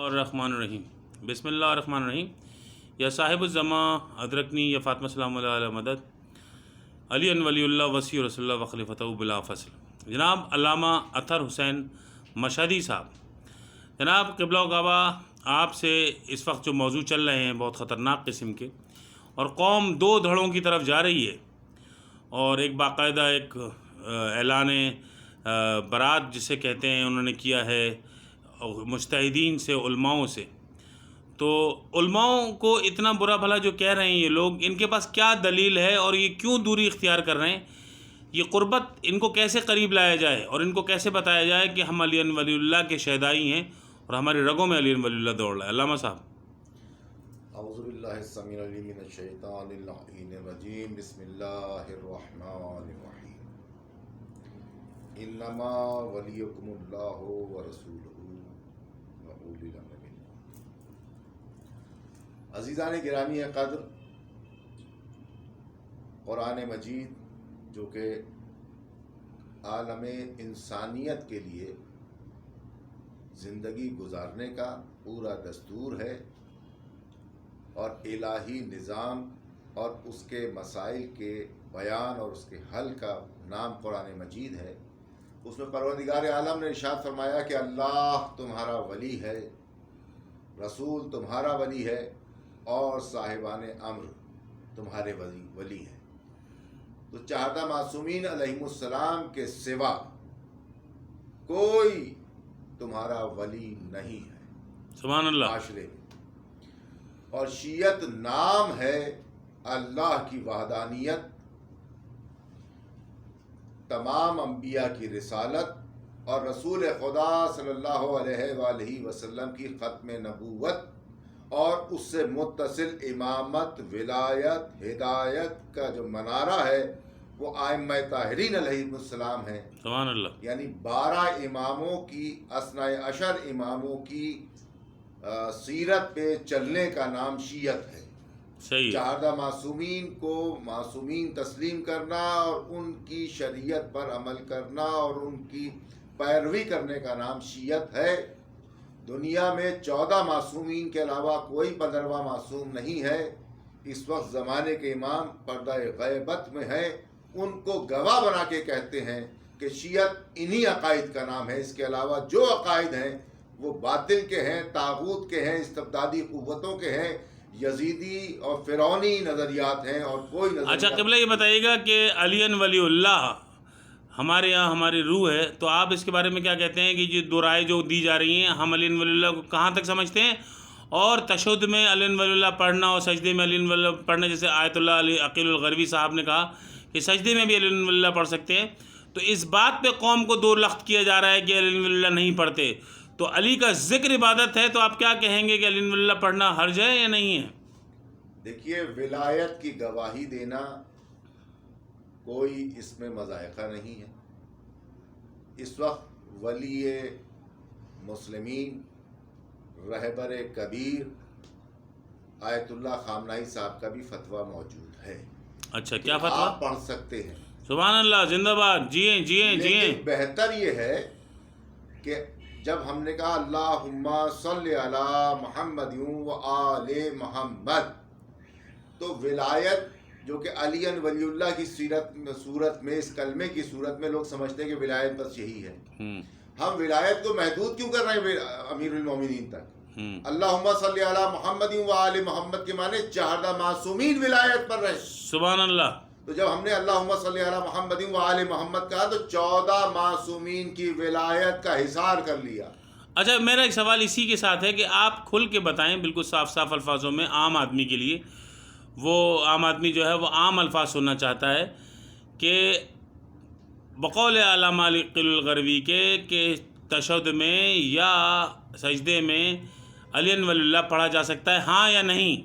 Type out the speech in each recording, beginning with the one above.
الرحمن الرحیم بسم اللہ الرحمن الرحیم یا صاحب الزماں ادرکنی یا فاطمہ سلام اللہ علیہ مدد علی ولی اللہ وسیع رسول اللہ وخلیفتہ بلا فصل. جناب علامہ اطہر حسین مشہدی صاحب، جناب قبلہ و کعبہ، آپ سے اس وقت جو موضوع چل رہے ہیں بہت خطرناک قسم کے، اور قوم دو دھڑوں کی طرف جا رہی ہے، اور ایک باقاعدہ ایک اعلان برات جسے کہتے ہیں انہوں نے کیا ہے مجتہدین سے، علماؤں سے. تو علماؤں کو اتنا برا بھلا جو کہہ رہے ہیں یہ لوگ، ان کے پاس کیا دلیل ہے اور یہ کیوں دوری اختیار کر رہے ہیں؟ یہ قربت ان کو کیسے قریب لایا جائے اور ان کو کیسے بتایا جائے کہ ہم علی ولی اللہ کے شہدائی ہیں اور ہماری رگوں میں علی ولی اللہ دوڑ رہا ہے؟ علامہ صاحب. اعوذ باللہ السمیع العلیم من الشیطان اللعین الرجیم. بسم اللہ الرحمن الرحیم. انما ولیکم اللہ ورسولہ واولی الامر منکم. عزیزان گرامی قدر، قرآن مجید جو کہ عالم انسانیت کے لیے زندگی گزارنے کا پورا دستور ہے، اور الہی نظام اور اس کے مسائل کے بیان اور اس کے حل کا نام قرآن مجید ہے، اس میں پروردگار عالم نے ارشاد فرمایا کہ اللہ تمہارا ولی ہے، رسول تمہارا ولی ہے، اور صاحبان امر تمہارے ولی ہیں. تو چہارہ معصومین علیہم السلام کے سوا کوئی تمہارا ولی نہیں ہے سبحان اللہ. معاشرے میں. اور شیعت نام ہے اللہ کی وحدانیت، تمام انبیاء کی رسالت، اور رسول خدا صلی اللہ علیہ وآلہ وسلم کی ختم نبوت، اور اس سے متصل امامت، ولایت، ہدایت کا جو منارہ ہے وہ ائمہ طاہرین علیہ السلام ہیں. سبحان اللہ. یعنی 12 اماموں کی، 12 اماموں کی سیرت پہ چلنے کا نام شیعت ہے. صحیح. 14 معصومین کو معصومین تسلیم کرنا اور ان کی شریعت پر عمل کرنا اور ان کی پیروی کرنے کا نام شیعت ہے. دنیا میں 14 معصومین کے علاوہ کوئی 15واں معصوم نہیں ہے. اس وقت زمانے کے امام پردہ غیبت میں ہیں، ان کو گواہ بنا کے کہتے ہیں کہ شیعت انہی عقائد کا نام ہے. اس کے علاوہ جو عقائد ہیں وہ باطل کے ہیں، طاغوت کے ہیں، استبدادی قوتوں کے ہیں، یزیدی اور فرعونی نظریات ہیں، اور کوئی نظریات. اچھا قبلہ، یہ بتائیے گا کہ علی ولی اللہ ہمارے یہاں ہماری روح ہے، تو آپ اس کے بارے میں کیا کہتے ہیں کہ یہ دو رائے جو دی جا رہی ہیں، ہم علی ولی اللہ کو کہاں تک سمجھتے ہیں؟ اور تشہد میں علی ولی اللہ پڑھنا اور سجدے میں علی ولی اللہ پڑھنا، جیسے آیت اللہ علی عقیل الغربی صاحب نے کہا کہ سجدے میں بھی علی ولی اللہ پڑھ سکتے ہیں، تو اس بات پہ قوم کو دو لخت کیا جا رہا ہے کہ علی ولی اللہ نہیں پڑھتے. تو علی کا ذکر عبادت ہے، تو آپ کیا کہیں گے کہ علی ولی اللہ پڑھنا حرج ہے یا نہیں ہے؟ دیکھیے، ولایت کی گواہی دینا کوئی اس میں مذائقہ نہیں ہے. اس وقت ولی مسلمین، رہبر کبیر آیت اللہ خامنہئی صاحب کا بھی فتویٰ موجود ہے. اچھا، کیا فتویٰ؟ آپ پڑھ سکتے ہیں. سبحان اللہ، زندہ باد. جیئیں جیئیں جیئیں. لیکن بہتر یہ ہے کہ جب ہم نے کہا اللہم صلی علی محمد و آل محمد، تو ولایت جو کہ علی ولی اللہ کی صورت میں، اس کلمے کی صورت میں لوگ سمجھتے ہیں کہ ولایت بس یہی ہے. ہم ولایت کو محدود کیوں کر رہے ہیں امیر المومنین تک؟ اللہم صلی علی محمد و آل محمد کے معنی 14 معصومین ولایت پر رہے. سبحان اللہ. تو جب ہم نے اللہم صلی علی محمد و آل محمد کہا تو 14 معصومین کی ولایت کا حصار کر لیا. اچھا، میرا ایک سوال اسی کے ساتھ ہے کہ آپ کھل کے بتائیں بالکل صاف صاف الفاظوں میں عام آدمی کے لیے. وہ عام آدمی جو ہے وہ عام الفاظ سننا چاہتا ہے کہ بقول علامہ عقیل الغربی کے کہ تشہد میں یا سجدے میں علی ولی اللہ پڑھا جا سکتا ہے، ہاں یا نہیں؟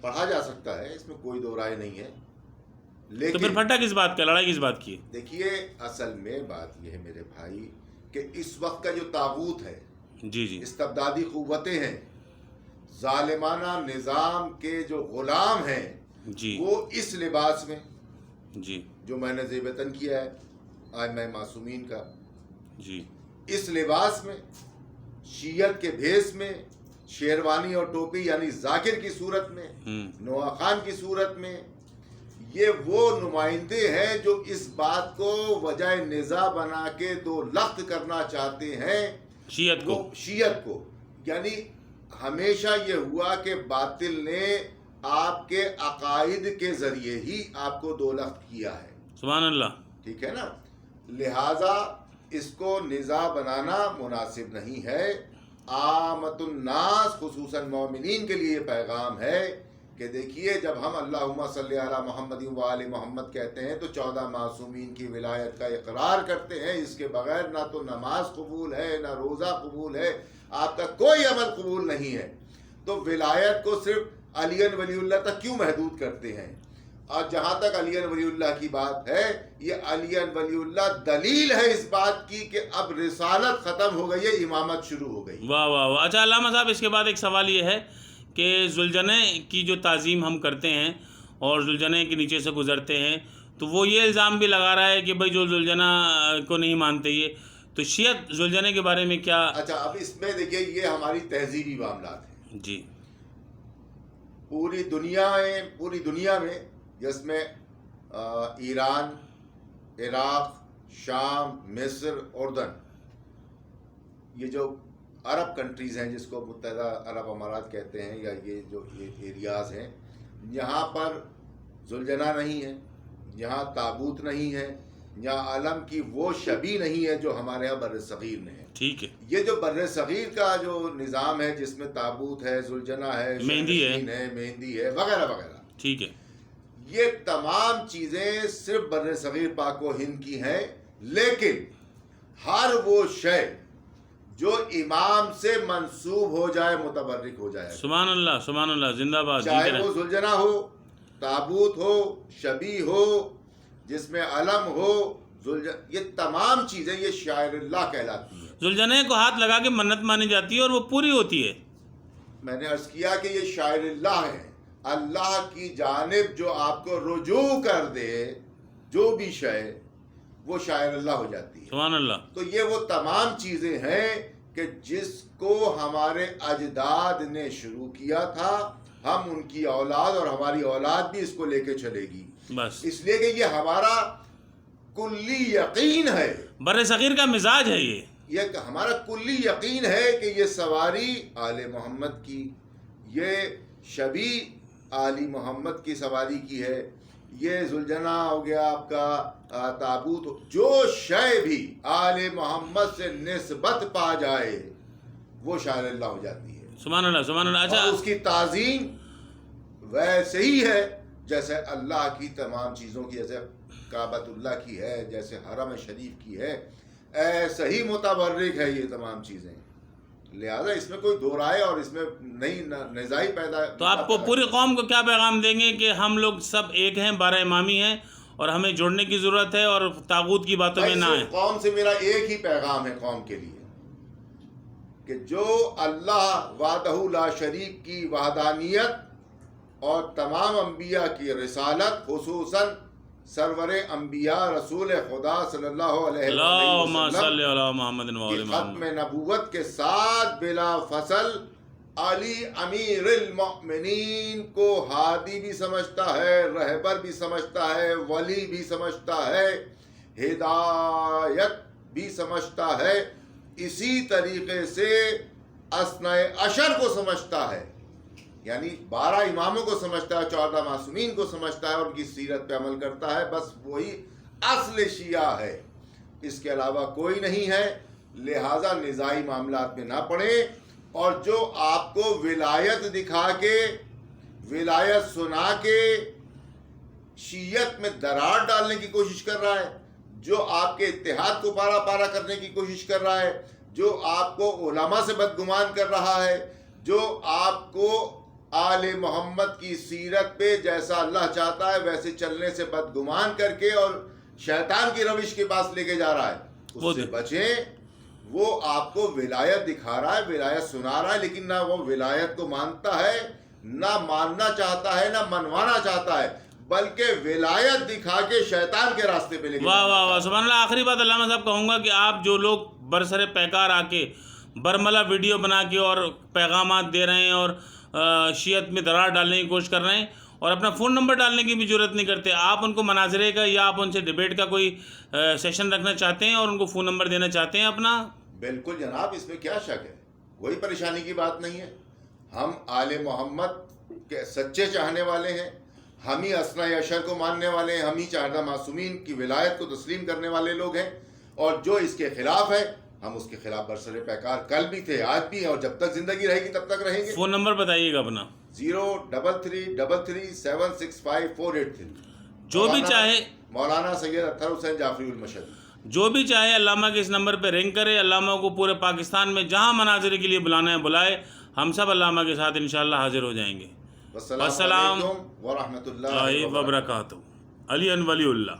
پڑھا جا سکتا ہے، اس میں کوئی دو رائے نہیں ہے. تو پھر پھٹا کس بات کا، لڑائی کس بات کی؟ دیکھیے، اصل میں بات یہ ہے میرے بھائی کہ اس وقت کا جو طاغوت ہے، جی، استبدادی قوتیں ہیں، ظالمانہ نظام کے جو غلام ہیں، جی، وہ اس لباس میں، جی، جو میں نے زیبتن کیا ہے ائمہ معصومین کا، جی، اس لباس میں شیعت کے بھیس میں، شیروانی اور ٹوپی یعنی ذاکر کی صورت میں، نوا خان کی صورت میں، یہ وہ نمائندے ہیں جو اس بات کو وجہ نزاع بنا کے دو لخت کرنا چاہتے ہیں شیعت کو. یعنی ہمیشہ یہ ہوا کہ باطل نے آپ کے عقائد کے ذریعے ہی آپ کو دو لخت کیا ہے. سبحان اللہ. ٹھیک ہے نا. لہذا اس کو نزاع بنانا مناسب نہیں ہے. عامت الناس خصوصاً مومنین کے لیے یہ پیغام ہے کہ دیکھیے جب ہم اللہم صلی علی محمد و آل محمد کہتے ہیں تو 14 معصومین کی ولایت کا اقرار کرتے ہیں. اس کے بغیر نہ تو نماز قبول ہے، نہ روزہ قبول ہے، آپ کا کوئی عمل قبول نہیں ہے. تو ولایت کو صرف علی ولی اللہ تک کیوں محدود کرتے ہیں؟ اور جہاں تک علی ولی اللہ کی بات ہے، یہ علی ولی اللہ دلیل ہے اس بات کی کہ اب رسالت ختم ہو گئی ہے، امامت شروع ہو گئی. واہ واہ واہ. اچھا علامہ صاحب، اس کے بعد ایک سوال یہ ہے کہ ذوالجنہ کی جو تعظیم ہم کرتے ہیں اور ذوالجنہ کے نیچے سے گزرتے ہیں، تو وہ یہ الزام بھی لگا رہا ہے کہ بھائی جو ذوالجنہ کو نہیں مانتے یہ تو شیعت ذوالجنہ کے بارے میں کیا؟ اچھا، اب اس میں دیکھیے یہ ہماری تہذیبی معاملات ہیں. جی. پوری دنیا میں جس میں ایران، عراق، شام، مصر، اردن، یہ جو عرب کنٹریز ہیں جس کو متحدہ عرب امارات کہتے ہیں، یا یہ جو ایریاز ہیں، یہاں پر ذوالجنہ نہیں ہے، یہاں تابوت نہیں ہے، یہاں علم کی وہ شبیہ نہیں ہے جو ہمارے یہاں بر صغیر میں ہے. ٹھیک ہے. یہ جو بر صغیر کا جو نظام ہے جس میں تابوت ہے، ذوالجنہ ہے، مہندی ہے وغیرہ وغیرہ، ٹھیک ہے، یہ تمام چیزیں صرف بر صغیر پاک و ہند کی ہیں. لیکن ہر وہ شے جو امام سے منسوب ہو جائے، متبرک ہو جائے، سبحان اللہ سبحان اللہ، زندہ باد. چاہے وہ ذوالجنہ ہو، تابوت ہو، شبیہ ہو، جس میں علم ہو، یہ تمام چیزیں یہ شاعر اللہ کہلاتی ہیں. ذوالجنہ کو ہاتھ لگا کے منت مانی جاتی ہے اور وہ پوری ہوتی ہے. میں نے عرض کیا کہ یہ شاعر اللہ ہے، اللہ کی جانب جو آپ کو رجوع کر دے جو بھی شے، وہ شاعر اللہ ہو جاتی ہے. سبحان اللہ. تو یہ وہ تمام چیزیں ہیں کہ جس کو ہمارے اجداد نے شروع کیا تھا، ہم ان کی اولاد اور ہماری اولاد بھی اس کو لے کے چلے گی. بس اس لیے کہ یہ ہمارا کلی یقین ہے، بر صغیر کا مزاج ہے. یہ ہمارا کلی یقین ہے کہ یہ سواری آل محمد کی، یہ شبیہ آل محمد کی سواری کی ہے، یہ ذوالجنہ ہو گیا آپ کا تابوت، جو شے بھی آل محمد سے نسبت پا جائے وہ شاعر اللہ ہو جاتی ہے. سبحان اللہ سبحان اللہ. اچھا، اور اس کی تعظیم ویسے ہی ہے جیسے اللہ کی تمام چیزوں کی، جیسے کعبۃ اللہ کی ہے، جیسے حرم شریف کی ہے، ایسے ہی متبرک ہے یہ تمام چیزیں. لہذا اس میں کوئی دو رائے اور اس میں نئی نزاعی پیدا. تو آپ کو پوری قوم کو کیا پیغام دیں گے کہ ہم لوگ سب ایک ہیں، 12 امامی ہیں اور ہمیں جوڑنے کی ضرورت ہے اور طاغوت کی باتوں میں نہ آئیں؟ قوم سے میرا ایک ہی پیغام ہے قوم کے لیے کہ جو اللہ وحدہ لا شریک کی وحدانیت اور تمام انبیاء کی رسالت، خصوصاً سرور انبیاء رسول خدا صلی اللہ علیہ اللہم وسلم صلی علی محمد و آل کی محمد ختم نبوت کے ساتھ بلا فصل علی امیر المؤمنین کو ہادی بھی سمجھتا ہے، رہبر بھی سمجھتا ہے، ولی بھی سمجھتا ہے، ہدایت بھی سمجھتا ہے. اسی طریقے سے اثنی عشر کو سمجھتا ہے، یعنی 12 اماموں کو سمجھتا ہے، 14 معصومین کو سمجھتا ہے اور ان کی سیرت پہ عمل کرتا ہے. بس وہی اصل شیعہ ہے، اس کے علاوہ کوئی نہیں ہے. لہٰذا نزاعی معاملات میں نہ پڑیں. اور جو آپ کو ولایت دکھا کے، ولایت سنا کے شیعت میں درار ڈالنے کی کوشش کر رہا ہے، جو آپ کے اتحاد کو پارا پارا کرنے کی کوشش کر رہا ہے، جو آپ کو علماء سے بدگمان کر رہا ہے، جو آپ کو آل محمد کی سیرت پہ جیسا اللہ چاہتا ہے ویسے چلنے سے بدگمان کر کے اور شیطان کی روش کے پاس لے کے جا رہا ہے، اس سے بچیں. وہ آپ کو ولایت دکھا رہا ہے، ولایت سنا رہا ہے، لیکن نہ وہ ولایت کو مانتا ہے، نہ ماننا چاہتا ہے، نہ منوانا چاہتا ہے، بلکہ ولایت دکھا کے شیطان کے راستے پہ لے کے. واہ واہ واہ، سبحان اللہ. آخری بات علامہ صاحب کہوں گا کہ آپ جو لوگ برسر پیکار آ کے برملا ویڈیو بنا کے اور پیغامات دے رہے ہیں اور شیعت میں درار ڈالنے کی کوشش کر رہے ہیں اور اپنا فون نمبر ڈالنے کی بھی ضرورت نہیں کرتے. آپ ان کو مناظرے کا یا آپ ان سے ڈیبیٹ کا کوئی سیشن رکھنا چاہتے ہیں اور ان کو فون نمبر دینا چاہتے ہیں اپنا. بالکل جناب, اس میں کیا شک ہے, کوئی پریشانی کی بات نہیں ہے. ہم آل محمد کے سچے چاہنے والے ہیں, ہم ہی اسنا عشر کو ماننے والے ہیں, ہم ہی 14 معصومین کی ولایت کو تسلیم کرنے والے لوگ ہیں, اور جو اس کے خلاف ہے ہم اس کے خلاف برسر پیکار کل بھی تھے, آج بھی ہیں, اور جب تک زندگی رہے گی تب تک رہیں گے. فون نمبر بتائیے گا اپنا. 03333765483. جو بھی چاہے مولانا سید اطہر حسین جعفری المشہدی, جو بھی چاہے علامہ کے اس نمبر پہ رنگ کرے. علامہ کو پورے پاکستان میں جہاں مناظرے کے لیے بلانا ہے بلائے, ہم سب علامہ کے ساتھ انشاءاللہ حاضر ہو جائیں گے. السلام علیکم ورحمۃ اللہ وبرکاتہ. علی ولی اللہ.